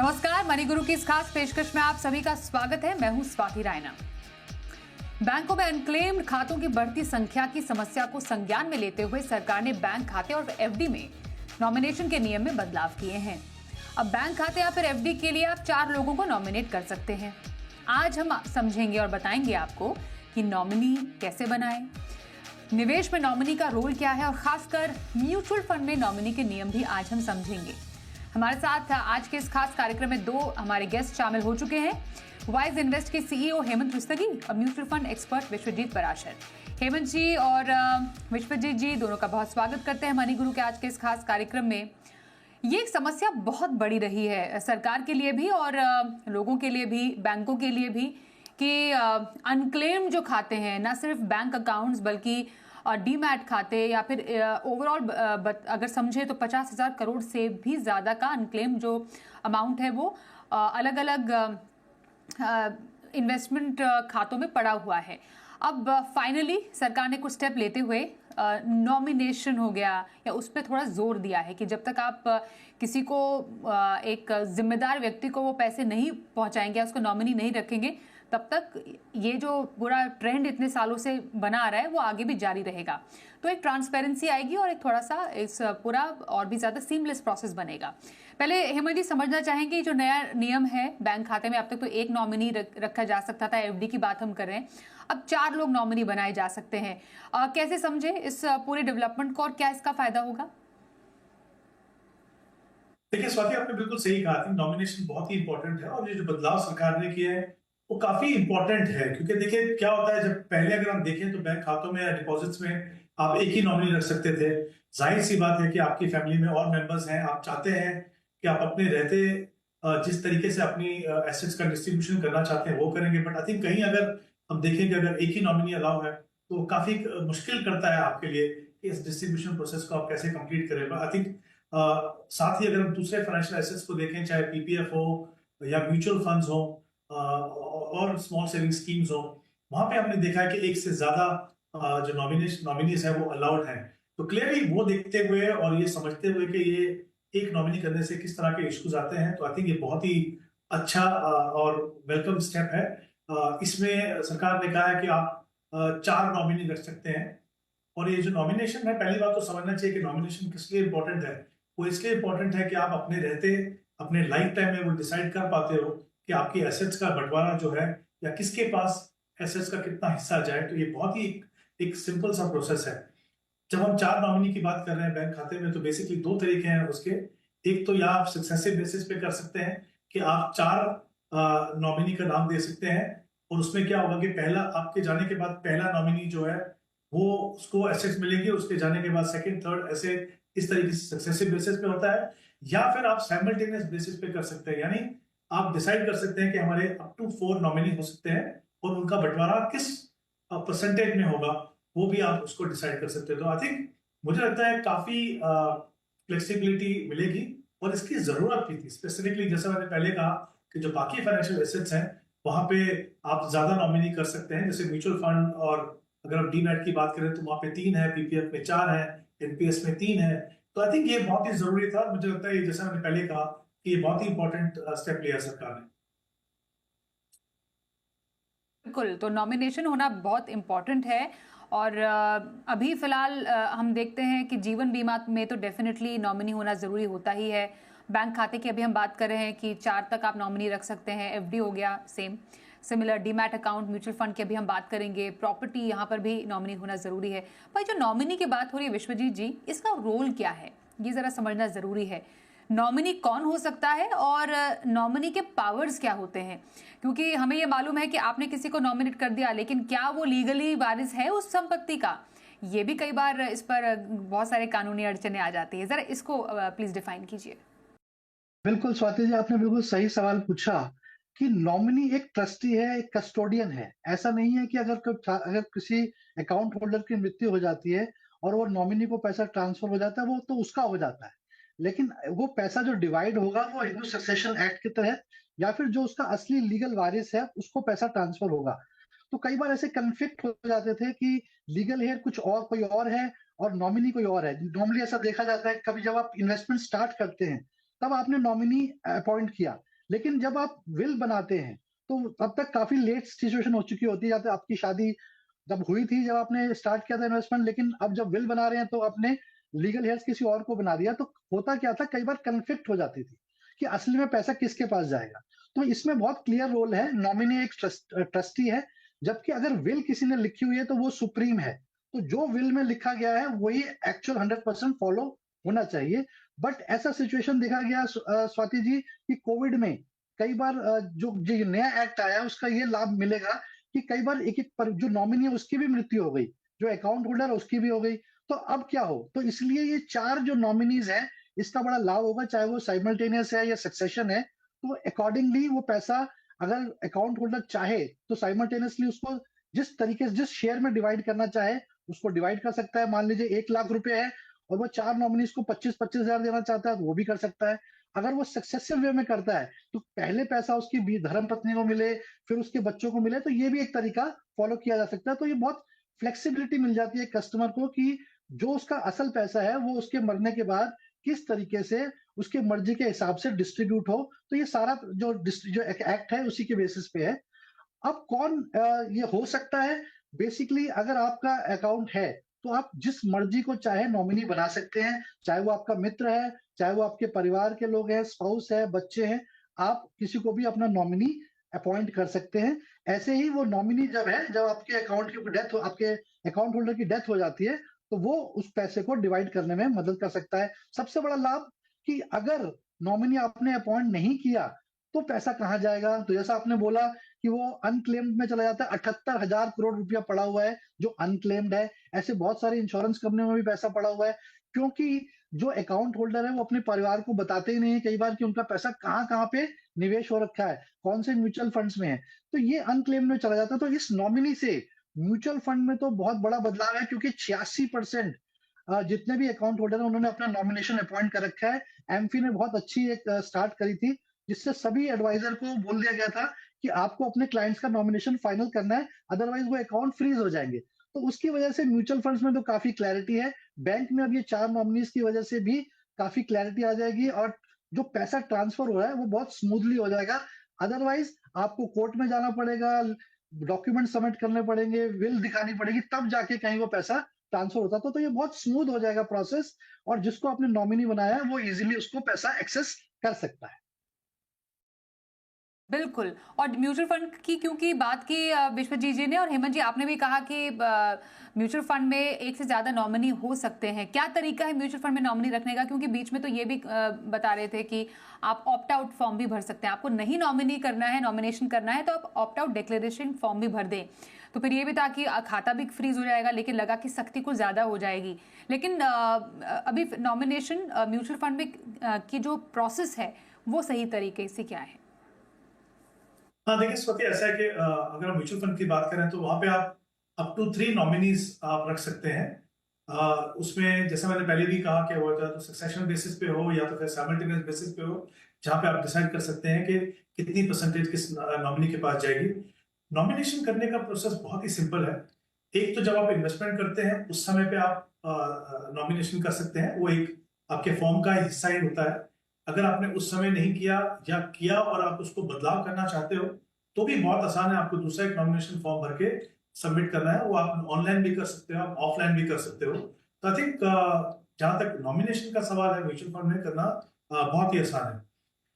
नमस्कार, मनी गुरु की इस खास पेशकश में आप सभी का स्वागत है। मैं हूं स्वाति रायना। बैंकों में अनक्लेम्ड खातों की बढ़ती संख्या की समस्या को संज्ञान में लेते हुए सरकार ने बैंक खाते और एफडी में नॉमिनेशन के नियम में बदलाव किए हैं। अब बैंक खाते या फिर एफडी के लिए आप 4 लोगों को नॉमिनेट कर सकते हैं। आज हम समझेंगे और बताएंगे आपको कि नॉमिनी कैसे बनाएं, निवेश में नॉमिनी का रोल क्या है और खासकर म्यूचुअल फंड में नॉमिनी के नियम भी आज हम समझेंगे। हमारे साथ आज के इस खास कार्यक्रम में 2 हमारे गेस्ट शामिल हो चुके हैं। वाइज इन्वेस्ट के सीईओ हेमंत रुस्तगी और mutual fund expert Vishwajeet Parashar. Hemant ji और विश्वजीत जी दोनों का बहुत स्वागत करते हैं मनी गुरु के आज के इस खास कार्यक्रम में। ये एक समस्या बहुत बड़ी रही है सरकार के लिए भी और लोगों के लिए भी, बैंकों के लिए भी, कि अनक्लेम जो खाते हैं, ना सिर्फ बैंक अकाउंट्स बल्कि डीमैट खाते या फिर ओवरऑल अगर समझे तो 50,000 करोड़ से भी ज़्यादा का अनक्लेम जो अमाउंट है वो अलग अलग इन्वेस्टमेंट खातों में पड़ा हुआ है। अब फाइनली सरकार ने कुछ स्टेप लेते हुए नॉमिनेशन हो गया या उस पर थोड़ा जोर दिया है कि जब तक आप किसी को एक जिम्मेदार व्यक्ति को वो पैसे नहीं पहुंचाएंगे, उसको नॉमिनी नहीं रखेंगे, तब तक ये जो पूरा ट्रेंड इतने सालों से बना आ रहा है वो आगे भी जारी रहेगा। तो एक ट्रांसपेरेंसी आएगी और एक थोड़ा सा इस पूरा और भी ज़्यादा सीमलेस प्रोसेस बनेगा। पहले हेमंत जी समझना चाहेंगे जो नया नियम है बैंक खाते में, अब तक तो एक नॉमिनी रखा जा सकता था, एफडी की बात हम कर रहे हैं, अब 4 लोग नॉमिनी बनाए जा सकते हैं। कैसे समझे इस पूरे डेवलपमेंट को और क्या इसका फायदा होगा? देखिए स्वाति, आपने बिल्कुल सही कहा थी, नॉमिनेशन बहुत ही इंपॉर्टेंट है और ये जो बदलाव सरकार ने किया है वो काफी इंपॉर्टेंट है। क्योंकि देखिए क्या होता है, जब पहले अगर हम देखें तो बैंक खातों में या डिपॉजिट्स में आप एक ही नॉमिनी रख सकते थे। जाहिर सी बात है कि आपकी फैमिली में और मेंबर्स हैं, आप चाहते हैं कि आप अपने रहते जिस तरीके से अपनी एसेट्स का डिस्ट्रीब्यूशन करना चाहते हैं वो करेंगे। बट आई थिंक कहीं अगर हम देखें कि अगर एक ही नॉमिनी अलाउ है तो काफी मुश्किल करता है आपके लिए कि इस डिस्ट्रीब्यूशन प्रोसेस को आप कैसे कंप्लीट करें। आई थिंक साथ ही अगर हम दूसरे फाइनेंशियल एसेट्स को देखें, चाहे पीपीएफ हो या म्यूचुअल फंड्स हो और स्मॉल सेविंग स्कीम्स हो, वहां पे हमने देखा है कि एक से ज्यादा जो नॉमिनीज है वो अलाउड है। तो क्लियरली वो देखते हुए और ये समझते हुए कि ये एक नॉमिनी करने से किस तरह के इश्यूज आते हैं, तो आई थिंक ये बहुत ही अच्छा और वेलकम स्टेप है। इसमें सरकार ने कहा है कि आप 4 नॉमिनी रख सकते हैं। और ये जो नॉमिनेशन है, पहली बात तो समझना चाहिए कि नॉमिनेशन किस लिए इंपॉर्टेंट है। वो इसलिए इंपॉर्टेंट है कि आप अपने रहते अपने लाइफ टाइम में वो डिसाइड कर पाते हो कि आपकी एसेट्स का बंटवारा जो है या किसके पास एसेट्स का कितना हिस्सा जाए। तो ये बहुत ही एक सिंपल सा प्रोसेस है। जब हम 4 नॉमिनी की बात कर रहे हैं बैंक खाते में, तो बेसिकली 2 तरीके हैं उसके। एक तो या आप सक्सेसिव बेसिस पे कर सकते हैं कि आप 4 नॉमिनी का नाम दे सकते हैं और उसमें क्या होगा कि पहला आपके जाने के बाद पहला नॉमिनी जो है वो उसको एसेट्स मिलेंगे, उसके जाने के बाद सेकंड, थर्ड, ऐसे इस तरीके से सक्सेसिव बेसिस पे होता है। या फिर आप साइमल्टेनियस बेसिस पे कर सकते हैं, यानी आप डिसाइड कर सकते हैं कि हमारे अप टू 4 नॉमिनी हो सकते हैं और उनका बंटवारा किस परसेंटेज में होगा वो भी आप उसको डिसाइड कर सकते हैं। तो आई थिंक मुझे लगता है काफी फ्लेक्सिबिलिटी मिलेगी और इसकी जरूरत भी थी। स्पेसिफिकली जैसा मैंने पहले कहा कि जो बाकी फाइनेंशियल एसेट्स हैं वहां पे आप ज्यादा नॉमिनी कर सकते हैं, जैसे म्यूचुअल फंड, और अगर आप डीमैट की बात करें तो वहां पे 3 है, पीपीएफ में 4 है, एनपीएस में 3 है। तो आई थिंक ये बहुत ही जरूरी था। मुझे लगता है जैसा मैंने पहले कहा कि ये बहुत ही इंपॉर्टेंट स्टेप लिया सरकार ने। बिल्कुल, तो नॉमिनेशन होना बहुत इम्पॉर्टेंट है और अभी फिलहाल हम देखते हैं कि जीवन बीमा में तो डेफिनेटली नॉमिनी होना ज़रूरी होता ही है। बैंक खाते की अभी हम बात कर रहे हैं कि 4 तक आप नॉमिनी रख सकते हैं, एफडी हो गया same, similar demat account, mutual fund की अभी हम बात करेंगे, प्रॉपर्टी, यहाँ पर भी नॉमिनी होना ज़रूरी है। भाई जो नॉमिनी की बात हो रही है विश्वजीत जी, इसका रोल क्या है ये ज़रा समझना ज़रूरी है। नॉमिनी कौन हो सकता है और नॉमिनी के पावर्स क्या होते हैं? क्योंकि हमें ये मालूम है कि आपने किसी को नॉमिनेट कर दिया, लेकिन क्या वो लीगली वारिस है उस संपत्ति का? ये भी कई बार इस पर बहुत सारे कानूनी अड़चने आ जाती है। जरा इसको प्लीज डिफाइन कीजिए। बिल्कुल स्वाति जी, आपने बिल्कुल सही सवाल पूछा कि नॉमिनी एक ट्रस्टी है, एक कस्टोडियन है। ऐसा नहीं है कि अगर किसी अकाउंट होल्डर की मृत्यु हो जाती है और वो नॉमिनी को पैसा ट्रांसफर हो जाता है, वो तो उसका हो जाता है, लेकिन वो पैसा जो डिवाइड होगा वो हिंदू सक्सेशन एक्ट के तहत या फिर जो उसका असली लीगल वारिस है उसको पैसा ट्रांसफर होगा। तो कई बार ऐसे कन्फ्लिक्ट हो जाते थे कि लीगल हेयर कुछ और कोई और है और नॉमिनी कोई और है। नॉर्मली ऐसा देखा जाता है, कभी जब आप इन्वेस्टमेंट स्टार्ट करते हैं तब आपने नॉमिनी अपॉइंट किया, लेकिन जब आप विल बनाते हैं, तो तब तक काफ़ी लेट सिचुएशन हो चुकी होती है, या तो आपकी शादी जब हुई थी, जब आपने स्टार्ट किया था इन्वेस्टमेंट, लेकिन अब जब विल बना रहे हैं, तो आपने लीगल हेयर्स किसी और को बना दिया, तो होता क्या था, कई बार कन्फ्लिक्ट हो जाती थी, कि असली में पैसा किसके पास जाएगा। तो इसमें बहुत क्लियर रोल है, नॉमिनी एक ट्रस्टी है, जबकि अगर विल किसी ने लिखी हुई है, तो वो सुप्रीम है। तो जो विल में लिखा गया है, वही एक्चुअल 100% फॉलो होना चाहिए। बट ऐसा सिचुएशन देखा गया स्वाति जी, कि कोविड में कई बार जो ये नया एक्ट आया है, उसका ये लाभ मिलेगा कि कई बार एक-एक पर जो नॉमिनी है, उसकी भी मृत्यु हो गई, जो अकाउंट होल्डर है, उसकी भी हो गई। तो अब क्या हो? तो इसलिए ये 4 जो नॉमिनीज़ हैं, इसका बड़ा लाभ होगा, चाहे वो साइमल्टेनियस है या सक्सेशन है। तो अकॉर्डिंगली वो पैसा, अगर अकाउंट होल्डर चाहे, तो साइमल्टेनियसली उसको जिस तरीके से, जिस शेयर में डिवाइड करना चाहे, उसको डिवाइड कर सकता है। मान लीजिए 1 लाख रुपए है और वो 4 नॉमिनीज़ को 25-25 हज़ार देना चाहता है, तो वो भी कर सकता है। अगर वो सक्सेसिव वे में करता है, तो पहले पैसा उसकी धर्मपत्नी को मिले, फिर उसके बच्चों को मिले, तो ये भी एक तरीका फॉलो किया जा सकता है। तो ये बहुत फ्लेक्सिबिलिटी मिल जाती है कस्टमर को, कि जो उसका असल पैसा है, वो उसके मरने के बाद किस तरीके से उसके मर्जी के हिसाब से डिस्ट्रीब्यूट हो। तो ये सारा जो एक एक्ट है, उसी के बेसिस पे है। अब कौन ये हो सकता है? बेसिकली अगर आपका अकाउंट है, तो आप जिस मर्ज़ी को चाहे नॉमिनी बना सकते हैं, चाहे वो आपका मित्र है, चाहे वो आपके परिवार के लोग हैं, स्पाउस है, बच्चे हैं, आप किसी को भी अपना नॉमिनी अपॉइंट कर सकते हैं। ऐसे ही वो नॉमिनी जब है, जब आपके अकाउंट होल्डर की डेथ हो जाती है, तो वो उस पैसे को डिवाइड करने में मदद कर सकता है। सबसे बड़ा लाभ, कि अगर नॉमिनी आपने अपॉइंट नहीं किया, तो पैसा कहाँ जाएगा? तो जैसा आपने बोला कि वो अनक्लेम्ड में चला जाता है, 78,000 करोड़ रुपया पड़ा हुआ है, जो अनक्लेम्ड है। ऐसे बहुत सारी इंश्योरेंस कंपनियों में भी पैसा पड़ा हुआ है, क्योंकि जो अकाउंट होल्डर है, वो अपने परिवार को बताते ही नहीं है कई बार, कि उनका पैसा कहाँ-कहाँ पे निवेश हो रखा है, कौन से म्यूचुअल फंड्स में है। तो ये अनक्लेम्ड में चला जाता है। तो इस नॉमिनी से म्यूचुअल फंड में तो बहुत बड़ा बदलाव है, क्योंकि 86% जितने भी अकाउंट होल्डर हैं, उन्होंने अपना नॉमिनेशन अपॉइंट कर रखा है। एमफी ने बहुत अच्छी एक स्टार्ट करी थी, जिससे सभी एडवाइजर को बोल दिया गया था कि आपको अपने क्लाइंट्स का नॉमिनेशन फाइनल करना है, अदरवाइज वो अकाउंट फ्रीज हो जाएंगे। तो उसकी वजह से म्यूचुअल फंड्स में तो काफी क्लैरिटी है। बैंक में अब ये 4 नॉमिनीज की वजह से भी काफी क्लैरिटी आ जाएगी, और जो पैसा ट्रांसफर हो रहा है, वो बहुत स्मूथली हो जाएगा। अदरवाइज आपको कोर्ट में जाना पड़ेगा, डॉक्यूमेंट सबमिट करने पड़ेंगे, विल दिखानी पड़ेगी, तब जाके कहीं वो पैसा ट्रांसफर होता। तो ये बहुत स्मूथ हो जाएगा प्रोसेस, और जिसको आपने नॉमिनी बनाया है, वो इजीली उसको पैसा एक्सेस कर सकता है। बिल्कुल। और म्यूचुअल फंड की क्योंकि बात की विश्वजीत जी ने और हेमंत जी आपने भी कहा कि म्यूचुअल फंड में एक से ज़्यादा नॉमिनी हो सकते हैं। क्या तरीका है म्यूचुअल फंड में नॉमिनी रखने का? क्योंकि बीच में तो ये भी बता रहे थे कि आप ऑप्ट आउट फॉर्म भी भर सकते हैं। आपको नहीं नॉमिनी करना है, नॉमिनेशन करना है, तो आप ऑप्ट आउट डिक्लेरेशन फॉर्म भी भर दें। तो फिर ये भी था कि खाता भी फ्रीज हो जाएगा, लेकिन लगा कि सख्ती कुछ ज़्यादा हो जाएगी। लेकिन अभी नॉमिनेशन म्यूचुअल फंड में की जो प्रोसेस है, वो सही तरीके से क्या है? हाँ, देखिए स्वाति, ऐसा है कि अगर हम म्यूचुअल फंड की बात करें, तो वहां पे आप अप टू 3 नॉमिनीज आप रख सकते हैं। उसमें जैसे मैंने पहले भी कहा कि वो या तो सक्सेशन बेसिस पे हो, या तो फिर साइमल्टेनियस बेसिस पे हो, जहां पे आप डिसाइड कर सकते हैं कि कितनी परसेंटेज किस नॉमिनी के पास जाएगी। नॉमिनेशन करने का प्रोसेस बहुत ही सिंपल है। एक तो जब आप इन्वेस्टमेंट करते हैं, उस समय पे आप नॉमिनेशन कर सकते हैं, वो एक आपके फॉर्म का हिस्सा ही होता है। अगर आपने उस समय नहीं किया, या किया और आप उसको बदलाव करना चाहते हो, तो भी बहुत आसान है। आपको दूसरा एक नॉमिनेशन फॉर्म भर के सबमिट करना है। वो आप ऑनलाइन भी कर सकते हो, आप ऑफलाइन भी कर सकते हो। तो आई थिंक जहां तक नॉमिनेशन का सवाल है, म्यूचुअल फंड में करना बहुत ही आसान है।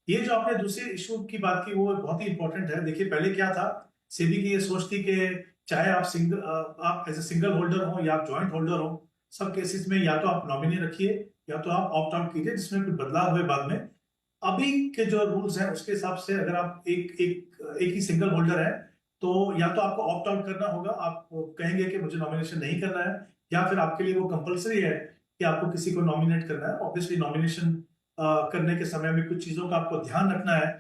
ये जो आपने दूसरे इशू की बात की, वो बहुत ही इंपॉर्टेंट है। देखिए, पहले क्या था, सेबी की ये सोच थी कि चाहे आप एज ए सिंगल होल्डर हो या आप ज्वाइंट होल्डर हो, सब केसेस में या तो आप नॉमिनी रखिए, या तो आप ऑप्ट आउट कीजिए, जिसमें कुछ बदलाव हुए बाद में। अभी के जो रूल्स हैं, उसके हिसाब से अगर आप एक ही सिंगल होल्डर है, तो या तो आपको ऑप्ट आउट करना होगा, आप कहेंगे कि मुझे नॉमिनेशन नहीं करना है, या फिर आपके लिए वो कंपलसरी है कि आपको किसी को नॉमिनेट करना है। ऑब्वियसली नॉमिनेशन करने के समय में कुछ चीजों का आपको ध्यान रखना है,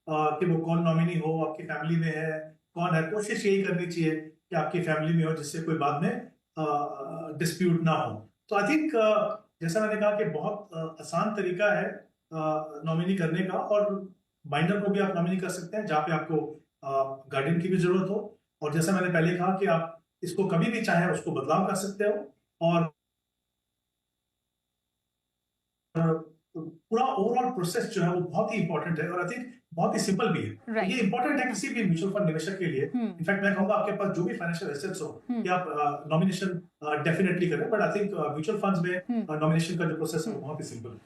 कि वो कौन नॉमिनी हो, आपकी फैमिली में है, कौन है। कोशिश यही करनी चाहिए कि आपकी फैमिली में हो, जिससे कोई बाद में डिस्प्यूट ना हो। तो आई थिंक जैसा मैंने कहा कि बहुत आसान तरीका है नॉमिनी करने का, और माइनर को भी आप नॉमिनी कर सकते हैं जहां पे आपको गार्डियन की भी जरूरत हो। और जैसा मैंने पहले कहा कि आप इसको कभी भी चाहे उसको बदलाव कर सकते हो, और तो पूरा ओवरऑल प्रोसेस जो है वो बहुत ही इंपॉर्टेंट है और आई थिंक बहुत ही सिंपल भी है। तो ये इंपॉर्टेंट है किसी भी म्यूचुअल फंड निवेशक के लिए। इनफैक्ट मैं कहूंगा आपके पास जो भी फाइनेंशियल एसेट्स हो कि आप नॉमिनेशन डेफिनेटली करें, but I think mutual funds में नॉमिनेशन का जो प्रोसेस है वो बहुत ही सिंपल है।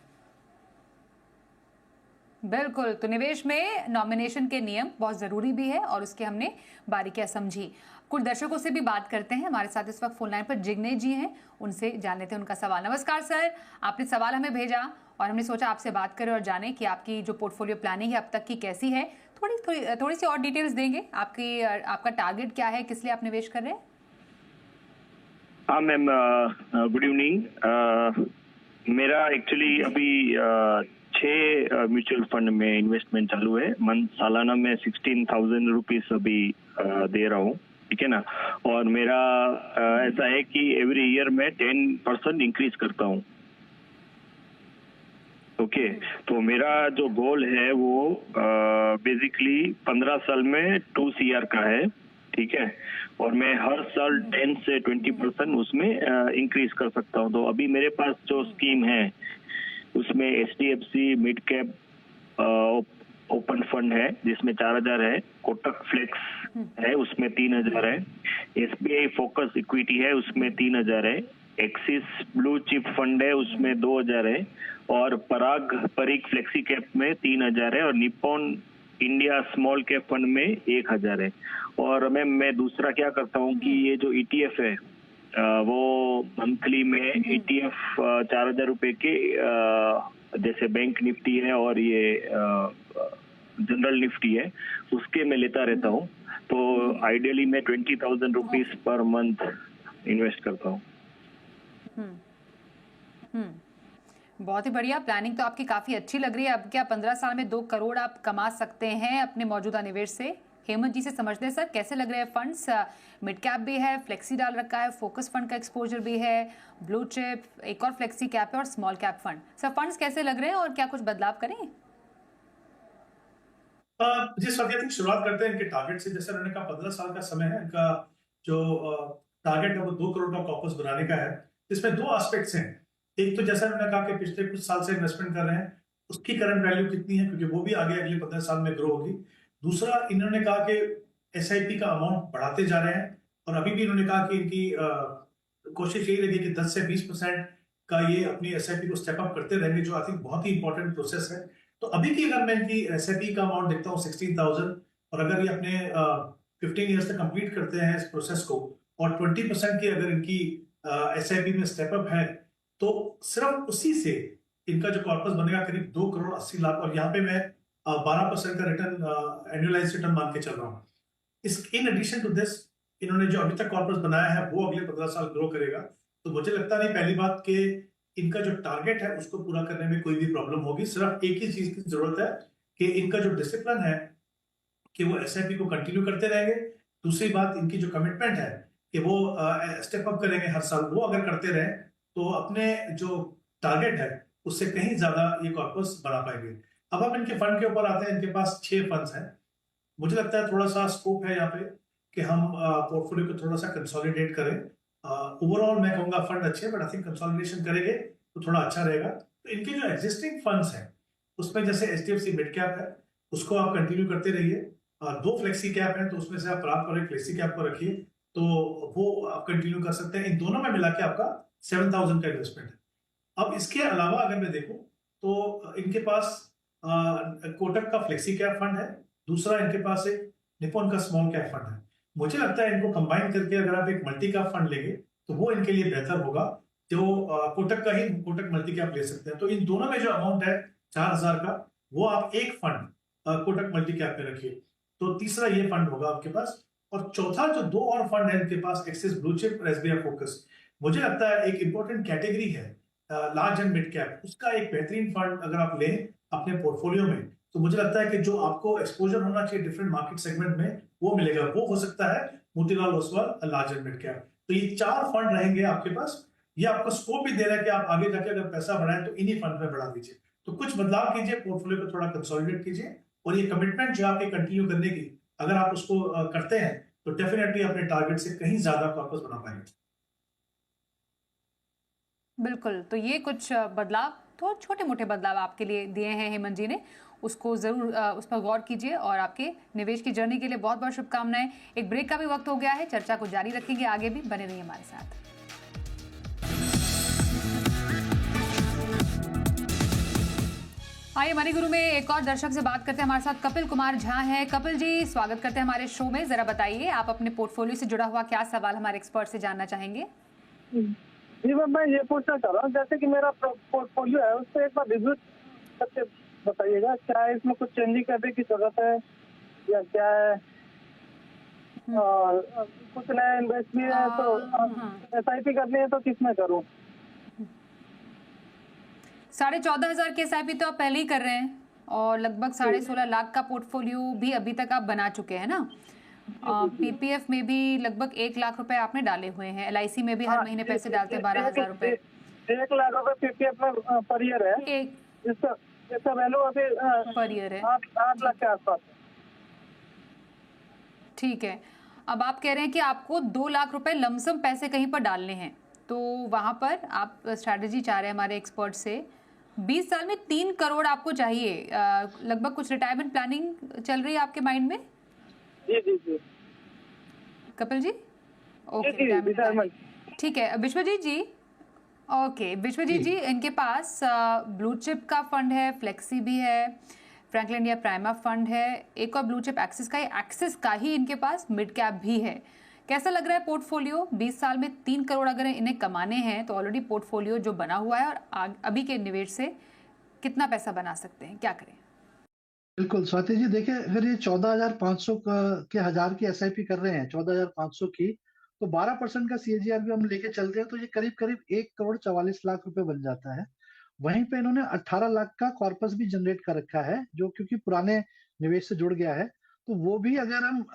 बिल्कुल, तो निवेश में नॉमिनेशन के नियम बहुत जरूरी भी है और उसके हमने बारीकियां समझी। कुछ दर्शकों से भी बात करते हैं। हमारे साथ इस वक्त फोन लाइन पर जिग्नेश जी हैं, उनसे जान लेते हैं उनका सवाल। नमस्कार सर, आपने सवाल हमें भेजा और हमने सोचा आपसे बात करें और जाने कि आपकी जो पोर्टफोलियो प्लानिंग है अब तक की कैसी है। थोड़ी सी और डिटेल्स देंगे, आपका टारगेट क्या है, किस लिए आप निवेश कर रहे हैं? हाँ मैम, गुड इवनिंग। मेरा एक्चुअली अभी 6 म्यूचुअल फंड में इन्वेस्टमेंट चालू है। सालाना में 16,000 रुपीज अभी दे रहा हूँ, ठीक है ना। और मेरा ऐसा है कि एवरी ईयर में 10% इंक्रीज करता हूँ। ओके, तो मेरा जो गोल है वो बेसिकली 15 साल में 2 CR का है, ठीक है। और मैं हर साल 10 से 20% उसमें इंक्रीज कर सकता हूँ। तो अभी मेरे पास जो स्कीम है उसमें HDFC mid cap open fund है जिसमें 4,000 है, कोटक फ्लेक्स है उसमें 3,000 है, SBI फोकस इक्विटी है उसमें 3,000 है, एक्सिस ब्लू चिप फंड है उसमें 2,000 है, और परीग फ्लेक्सी कैप में 3,000 है, और Nippon India small cap fund में 1,000 है। और मैं दूसरा क्या करता हूँ कि ये जो ETF है वो मंथली में ETF 4,000 रुपए के जैसे बैंक निफ्टी है और ये जनरल निफ्टी है उसके मैं लेता रहता हूँ। तो आइडियली मैं 20,000 रुपीज पर मंथ इन्वेस्ट करता हूँ। बहुत ही बढ़िया, प्लानिंग तो आपकी काफी अच्छी लग रही है। अब क्या 15 साल में 2 करोड़ आप कमा सकते हैं अपने मौजूदा निवेश से? हेमंत जी से समझते हैं सर, कैसे लग रहे हैं फंड्स? मिड कैप भी है, फ्लेक्सी डाल रखा है, फोकस फंड का एक्सपोजर भी है, ब्लू चिप, एक और फ्लेक्सी कैप है और small cap fund. Sir funds कैसे लग रहे हैं और क्या कुछ बदलाव करें? जिस वक्त शुरुआत करते हैं इनके टारगेट से। जैसे उन्होंने कहा 15 साल का समय है, इनका जो टारगेट है वो 2 करोड़ का कॉर्पस बनाने का है। इसमें 2 एस्पेक्ट्स हैं। एक तो जैसा उन्होंने कहा कि पिछले कुछ साल से इन्वेस्टमेंट कर रहे हैं, उसकी करंट वैल्यू कितनी है, क्योंकि वो भी आगे अगले 15 साल में ग्रो होगी। दूसरा, इन्होंने कहा कि SIP का अमाउंट बढ़ाते जा रहे हैं, और अभी भी इन्होंने कहा कि इनकी कोशिश यही रहेगी कि 10 से 20% का ये अपनी SIP को स्टेप अप करते रहेंगे, जो आई थिंक बहुत ही इंपॉर्टेंट प्रोसेस है। तो अभी की अगर मैं इनकी SIP का अमाउंट देखता हूँ 16,000, और अगर ये अपने 15 ईयर्स तक कंप्लीट करते हैं इस प्रोसेस को, और 20% की अगर इनकी SIP में स्टेप अप है, तो सिर्फ उसी से इनका जो कॉर्पस बनेगा करीब 2 करोड़ 80 लाख। और यहाँ पे मैं 12% का रिटर्न, एनुअलाइज्ड रिटर्न मान के चल रहा हूँ। इन एडिशन टू दिस, इन्होंने जो अभी तक कॉर्पस बनाया है वो अगले 15 साल ग्रो करेगा। तो मुझे लगता नहीं पहली बात कि इनका जो टारगेट है उसको पूरा करने में कोई भी प्रॉब्लम होगी। सिर्फ एक ही चीज की जरूरत है कि इनका जो डिसिप्लिन है कि वो SIP को कंटिन्यू करते रहेंगे। दूसरी बात, इनकी जो कमिटमेंट है कि वो स्टेप अप करेंगे हर साल, वो अगर करते रहे तो अपने जो टारगेट है उससे कहीं ज्यादा ये कॉर्पस बना पाएंगे। अब हम इनके फंड के ऊपर आते हैं। इनके पास 6 फंड्स हैं। मुझे लगता है थोड़ा सा स्कोप है यहाँ पे कि हम पोर्टफोलियो को थोड़ा सा कंसोलिडेट करें। ओवरऑल मैं कहूंगा फंड अच्छे, बट आई थिंक कंसोलिडेशन करेंगे तो थोड़ा अच्छा रहेगा। तो इनके जो एग्जिस्टिंग फंड्स हैं उसमें जैसे HDFC मिड कैप है, उसको आप कंटिन्यू करते रहिए। 2 फ्लेक्सी कैप है, तो उसमें से आप प्राप्त करें फ्लेक्सी कैप को रखिए, तो वो आप कंटिन्यू कर सकते हैं। इन दोनों में मिला के आपका 7,000 का इन्वेस्टमेंट है। अब इसके अलावा अगर मैं देखूं तो इनके पास कोटक का फ्लेक्सी कैप फंड है, दूसरा इनके पास एक निप्पॉन का स्मॉल कैप फंड है। मुझे लगता है इनको कंबाइन करके अगर आप एक मल्टी कैप फंड लेंगे तो वो इनके लिए बेहतर होगा। जो कोटक का ही कोटक मल्टी कैप ले सकते हैं। तो इन दोनों में जो अमाउंट है 4,000 का, वो आप एक फंड कोटक मल्टी कैप में रखिए। तो तीसरा ये फंड होगा आपके पास। और चौथा जो 2 और फंड है इनके पास, एक्सिस ब्लू चिप और SBI फोकस। मुझे लगता है एक इंपॉर्टेंट कैटेगरी है लार्ज एंड मिड कैप, उसका एक बेहतरीन फंड अगर आप लें अपने पोर्टफोलियो में, तो मुझे लगता है कि जो आपको एक्सपोजर होना चाहिए डिफरेंट मार्केट सेगमेंट में वो मिलेगा। वो हो सकता है Motilal Oswal large and mid cap. तो ये 4 फंड रहेंगे आपके पास। ये आपको स्कोप भी दे रहा है कि आप आगे जाके अगर पैसा बढ़ाएं तो इन्हीं फंड में बढ़ा दीजिए। तो कुछ बदलाव कीजिए, पोर्टफोलियो को थोड़ा कंसोलिडेट कीजिए, और ये कमिटमेंट जो आपके कंटिन्यू करने की, अगर आप उसको करते हैं तो डेफिनेटली अपने टारगेट से कहीं ज्यादा कॉर्पस बना पाएंगे। बिल्कुल, तो ये कुछ बदलाव तो छोटे मोटे बदलाव आपके लिए दिए हैं हेमंत जी ने, उसको जरूर उस पर गौर कीजिए। और आपके निवेश की जर्नी के लिए बहुत बहुत शुभकामनाएं। एक ब्रेक का भी वक्त हो गया है, चर्चा को जारी रखेंगे, आगे भी बने रहिए हमारे साथ। आइए मनी गुरु में एक और दर्शक से बात करते हैं। हमारे साथ कपिल कुमार झा हैं। कपिल जी, स्वागत करते हैं हमारे शो में। जरा बताइए, आप अपने पोर्टफोलियो से जुड़ा हुआ क्या सवाल हमारे एक्सपर्ट से जानना चाहेंगे? जी मैम, मैं ये पूछना चाह रहा हूँ, जैसे कि मेरा पोर्टफोलियो है उस पर एक बार रिव्यू करके बताइएगा, क्या इसमें कुछ चेंजिंग करने की जरूरत है या क्या है? और कुछ नया इन्वेस्ट भी है तो SIP करनी है तो किसमें करूँ? 14,500 की SIP तो आप पहले ही कर रहे हैं और लगभग 16.5 लाख का पोर्टफोलियो भी अभी तक आप बना चुके हैं ना। PPF में भी लगभग 1 लाख रुपए आपने डाले हुए हैं। LIC में भी हर महीने पैसे डालते हैं 12,000 रुपए। 1 लाख रुपए PPF में पर ईयर है। इसका वैल्यू अभी पर ईयर है 8 लाख के आसपास। ठीक है, अब आप कह रहे हैं कि आपको 2 लाख रुपए लमसम पैसे कहीं पर डालने हैं, तो वहां पर आप स्ट्रैटेजी चाह रहे हैं हमारे एक्सपर्ट से। 20 साल में 3 करोड़ आपको चाहिए, लगभग कुछ रिटायरमेंट प्लानिंग चल रही है आपके माइंड में? जी जी जी कपिल जी, ओके, ठीक है। विश्वजीत जी, ओके विश्वजीत जी, इनके पास ब्लू चिप का फंड है, फ्लेक्सी भी है, फ्रैंकलिन इंडिया प्राइमा फंड है, एक और ब्लू चिप एक्सिस का, एक्सिस का ही इनके पास मिड कैप भी है। कैसा लग रहा है पोर्टफोलियो? 20 साल में 3 करोड़ अगर इन्हें कमाने हैं तो ऑलरेडी पोर्टफोलियो जो बना हुआ है, और अभी के निवेश से कितना पैसा बना सकते हैं, क्या करें? बिल्कुल स्वाति जी, देखिए अगर ये 14,500 के हजार की SIP कर रहे हैं, 14,500 की, तो 12% का CAGR भी हम लेके चलते हैं तो ये करीब करीब 1 करोड़ 44 लाख रुपए बन जाता है। वहीं पे इन्होंने 18 लाख का कॉर्पस भी जनरेट कर रखा है, जो क्योंकि पुराने निवेश से जुड़ गया है, तो वो भी अगर हम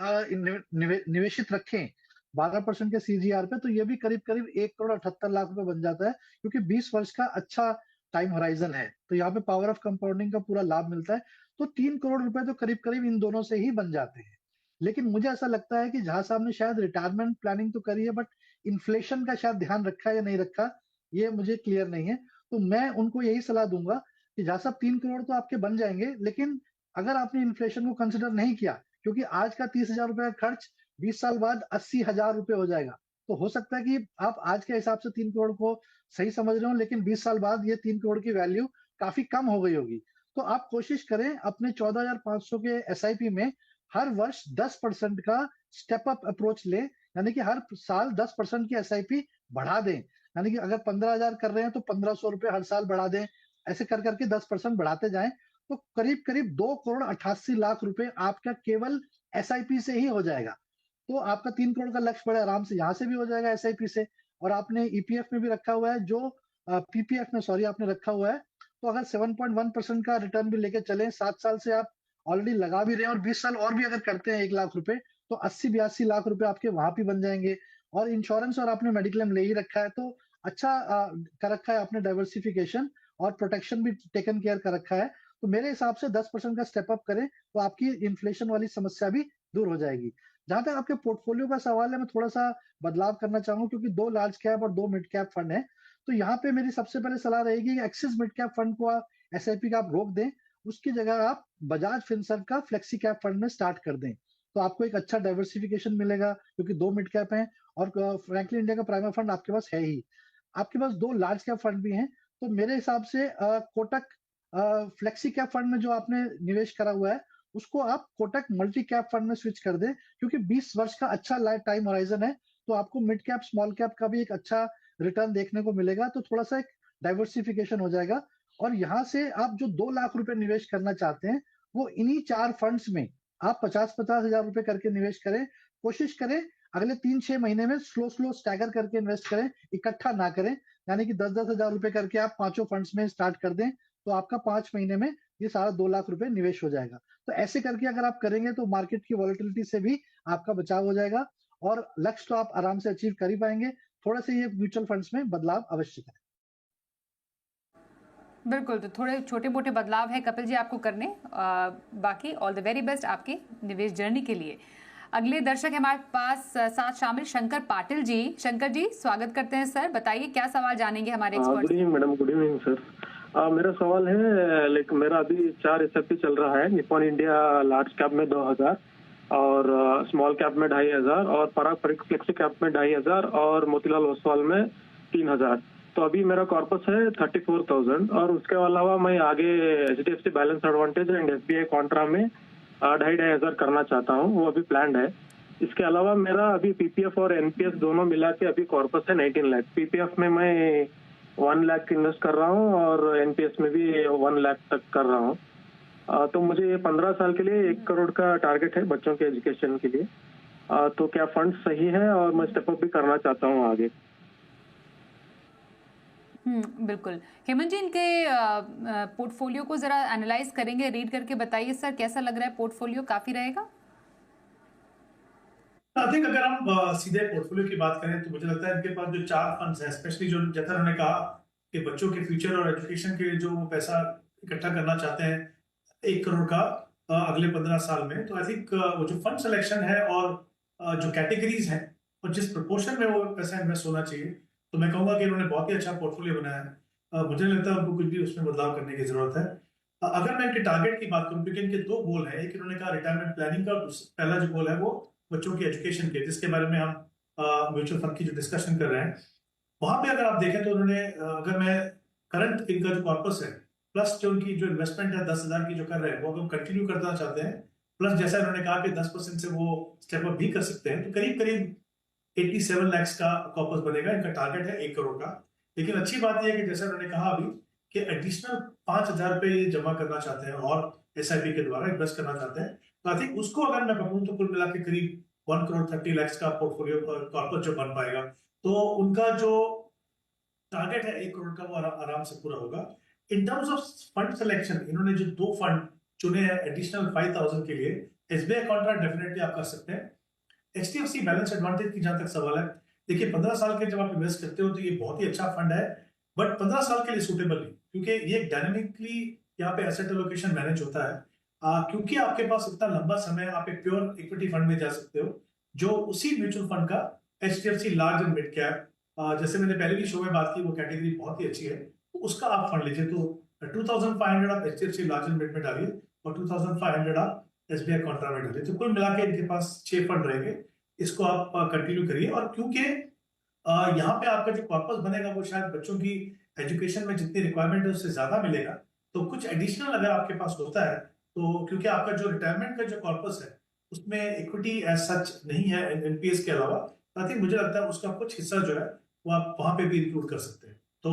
निवेशित रखें 12% के CAGR पे, तो ये भी करीब करीब 1 करोड़ 78 लाख रुपए बन जाता है, क्योंकि 20 वर्ष का अच्छा टाइम होराइजन है। तो यहाँ पे पावर ऑफ कंपाउंडिंग का पूरा लाभ मिलता है। तो 3 करोड़ रुपए तो करीब करीब इन दोनों से ही बन जाते हैं। लेकिन मुझे ऐसा लगता है कि झा साहब ने शायद रिटायरमेंट प्लानिंग तो करी है, बट इन्फ्लेशन का शायद ध्यान रखा है या नहीं रखा, ये मुझे क्लियर नहीं है। तो मैं उनको यही सलाह दूंगा कि झा साहब 3 करोड़ तो आपके बन जाएंगे, लेकिन अगर आपने इन्फ्लेशन को कंसिडर नहीं किया, क्योंकि आज का 30,000 रुपए का खर्च 20 साल बाद 80,000 रुपए हो जाएगा, तो हो सकता है कि आप आज के हिसाब से 3 करोड़ को सही समझ रहे हो, लेकिन 20 साल बाद ये 3 करोड़ की वैल्यू काफी कम हो गई होगी। तो आप कोशिश करें अपने 14,500 के SIP में हर वर्ष 10% का स्टेप अप अप्रोच ले, यानी कि हर साल 10% की SIP बढ़ा दें। यानी कि अगर 15,000 कर रहे हैं तो 1,500 रुपए हर साल बढ़ा दें। ऐसे कर करके 10% बढ़ाते जाएं, तो करीब करीब 2 करोड़ 88 लाख रुपए आपका केवल SIP से ही हो जाएगा। तो आपका 3 करोड़ का लक्ष्य बड़े आराम से यहाँ से भी हो जाएगा SIP से। और आपने EPF में भी रखा हुआ है, जो PPF में सॉरी आपने रखा हुआ है, तो अगर 7.1% का रिटर्न भी लेके चले, 7 साल से आप ऑलरेडी लगा भी रहे हैं, और 20 साल और भी अगर करते हैं 1 लाख रुपए, तो 80-82 लाख रुपए आपके वहां भी बन जाएंगे। और इंश्योरेंस और आपने मेडिक्लेम ले ही रखा है, तो अच्छा कर रखा है आपने डाइवर्सिफिकेशन, और प्रोटेक्शन भी टेकन केयर कर रखा है। तो मेरे हिसाब से 10% का स्टेप अप करें तो आपकी इन्फ्लेशन वाली समस्या भी दूर हो जाएगी। जहां तक आपके पोर्टफोलियो का सवाल है, मैं थोड़ा सा बदलाव करना चाहूंगा, क्योंकि 2 लार्ज कैप और 2 मिड कैप फंड है। तो यहाँ पे मेरी सबसे पहले सलाह रहेगी कि एक्सिस मिड कैप फंड को SIP का आप रोक दें, उसकी जगह आप बजाज फिनसर्व का फ्लेक्सी कैप फंड में स्टार्ट कर दें। तो आपको एक अच्छा डाइवर्सिफिकेशन मिलेगा, क्योंकि 2 मिड कैप हैं और फ्रैंकलिन इंडिया का प्राइमा फंड आपके पास है ही। आपके पास 2 लार्ज कैप फंड भी हैं, तो मेरे हिसाब से कोटक फ्लेक्सी कैप फंड में जो आपने निवेश करा हुआ है, उसको आप कोटक मल्टी कैप फंड में स्विच कर दें, क्योंकि 20 वर्ष का अच्छा लाइफ टाइम होराइजन है। तो आपको मिड कैप स्मॉल कैप का भी एक अच्छा रिटर्न देखने को मिलेगा, तो थोड़ा सा एक डाइवर्सिफिकेशन हो जाएगा। और यहाँ से आप जो 2 लाख रुपए निवेश करना चाहते हैं, वो इन्हीं 4 फंड्स में आप 50-50 हजार रुपए करके निवेश करें। कोशिश करें अगले 3-6 महीने में स्लो स्टैगर करके इन्वेस्ट करें, इकट्ठा ना करें। यानी कि 10-10 हजार रुपए करके आप 5 फंड्स में स्टार्ट कर दें, तो आपका 5 महीने में ये सारा 2 लाख रुपए निवेश हो जाएगा। तो ऐसे करके अगर आप करेंगे तो मार्केट की वॉलेटिलिटी से भी आपका बचाव हो जाएगा, और लक्ष्य तो आप आराम से अचीव कर ही पाएंगे। थोड़ा से ये म्यूचुअल फंड्स में बदलाव अवश्य करें। बिल्कुल, तो थोड़े छोटे मोटे बदलाव है कपिल जी आपको करने। बाकी ऑल द वेरी बेस्ट आपकी निवेश जर्नी के लिए। अगले दर्शक हमारे पास साथ शामिल शंकर पाटिल जी। शंकर जी, स्वागत करते हैं सर, बताइए क्या सवाल जानेंगे हमारे expert? Good evening madam. Good evening sir. मेरा सवाल है, लाइक मेरा अभी 4 एसआईपी चल रहा है। निप्पॉन इंडिया लार्ज कैप में 2000 और स्मॉल कैप में 2500 और पराग फ्लेक्सी कैप में 2500 और मोतीलाल ओसवाल में 3000। तो अभी मेरा कॉर्पस है 34,000 और उसके अलावा मैं आगे HDFC balance advantage and SBI Contra में 2500 करना चाहता हूँ, वो अभी प्लान्ड है। इसके अलावा मेरा अभी PPF और NPS दोनों मिला के अभी कॉर्पस है 19 लाख। PPF में मैं 1 लाख इन्वेस्ट कर रहा हूँ और NPS में भी 1 लाख तक कर रहा हूँ। तो मुझे 15 साल के लिए 1 करोड़ का टारगेट है बच्चों के एजुकेशन के लिए। तो क्या फंड सही है और मैं स्टेप अप भी करना चाहता हूँ आगे। बिल्कुल। हेमंत जी, इनके पोर्टफोलियो को जरा एनालाइज करेंगे, रीड करके बताइए सर कैसा लग रहा है पोर्टफोलियो, काफी रहेगा? आई थिंक अगर हम सीधे पोर्टफोलियो की बात करें तो मुझे लगता है इनके पास जो 4 फंड्स हैं, स्पेशली जो जैसा उन्होंने कहा कि बच्चों के फ्यूचर और एजुकेशन के लिए जो वो पैसा इकट्ठा करना चाहते हैं 1 करोड़ का अगले 15 साल में, तो आई थिंक वो जो फंड सिलेक्शन है और जो कैटेगरीज हैं और जिस प्रोपोर्शन में वो पैसा इन्वेस्ट होना चाहिए, तो मैं कहूंगा कि इन्होंने बहुत ही अच्छा पोर्टफोलियो बनाया है। मुझे नहीं लगता उनको कुछ भी उसमें बदलाव करने की जरूरत है। अगर मैं इनके टारगेट की बात करूं, क्योंकि इनके 2 गोल हैं, एक इन्होंने कहा रिटायरमेंट प्लानिंग का, पहला जो गोल है वो बच्चों की एजुकेशन के, जिसके बारे में हम म्यूचुअल फंड की जो डिस्कशन कर रहे हैं वहां पे अगर आप देखें तो उन्होंने अगर मैं करंट इनका जो कॉर्पस है प्लस जो उनकी जो इन्वेस्टमेंट है 10,000 की जो कर रहे हैं वो अगर कंटिन्यू करना चाहते हैं, प्लस जैसा उन्होंने कहा कि 10% से वो स्टेप अप भी कर सकते हैं, तो करीब करीब 87 लाख का कॉर्पस बनेगा। इनका टारगेट है 1 करोड़ का। लेकिन अच्छी बात यह है कि जैसा उन्होंने कहा अभी कि एडिशनल 5,000 रुपए जमा करना चाहते हैं और SIP के द्वारा इन्वेस्ट करना चाहते हैं। तो आई थिंक उसको अगर मैं कहूँ तो कुल मिला के करीब 1 करोड़ 30 लाख का पोर्टफोलियो कॉर्पस जो बन पाएगा, तो उनका जो टारगेट है 1 करोड़ का वो आराम से पूरा होगा। In terms of fund selection, इन्होंने जो 2 फंड चुने हैं एडिशनल 5,000 के लिए, SBI कॉन्ट्रैक्ट डेफिनेटली आप कर सकते हैं। HDFC बैलेंस एडवांटेज की जहां तक सवाल है, देखिए 15 साल के जब आप इन्वेस्ट करते हो तो ये बहुत ही अच्छा फंड है, बट 15 साल के लिए सूटेबल नहीं, क्योंकि ये डायनेमिकली यहाँ पे एसेट एलोकेशन मैनेज होता है। क्योंकि आपके पास इतना लंबा समय, आप एक प्योर इक्विटी फंड में जा सकते हो जो उसी म्यूचुअल फंड का HDFC large and mid cap, जैसे मैंने पहले भी शो में बात की, वो कैटेगरी बहुत ही अच्छी है, तो उसका आप फंड लीजिए। तो 2,500 आप HDFC लार्ज एंड मिड में डालिए और 2,500 आप SBI कॉन्ट्रा में डालिए, तो कुल मिला के इनके पास 6 फंड रहेंगे। इसको आप कंटिन्यू करिए, और क्योंकि यहाँ पे आपका जो कॉर्पस बनेगा वो शायद बच्चों की एजुकेशन में जितनी रिक्वायरमेंट है उससे ज्यादा मिलेगा, तो कुछ एडिशनल अगर आपके पास होता है, तो क्योंकि आपका जो रिटायरमेंट का जो कॉर्पस है उसमें इक्विटी एज सच नहीं है NPS के अलावा, आई थिंक मुझे लगता है उसका कुछ हिस्सा जो है वो आप वहां पे भी इंक्लूड कर सकते हैं। तो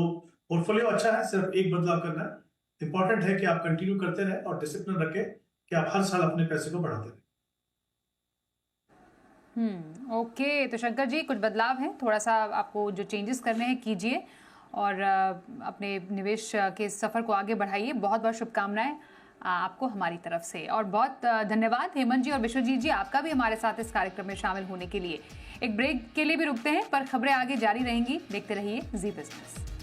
पोर्टफोलियो अच्छा है, सिर्फ एक बदलाव करना है। इंपॉर्टेंट है कि आप कंटिन्यू करते रहे और डिसिप्लिन रखें कि आप हर साल अपने पैसे को बढ़ाते रहे। ओके, तो शंकर जी कुछ बदलाव है, थोड़ा सा आपको जो चेंजेस करने हैं कीजिए और अपने निवेश के सफर को आगे बढ़ाइए। बहुत बहुत शुभकामनाएं आपको हमारी तरफ से, और बहुत धन्यवाद हेमंत जी और विश्वजीत जी आपका भी हमारे साथ इस कार्यक्रम में शामिल होने के लिए। एक ब्रेक के लिए भी रुकते हैं, पर खबरें आगे जारी रहेंगी, देखते रहिए जी बिजनेस।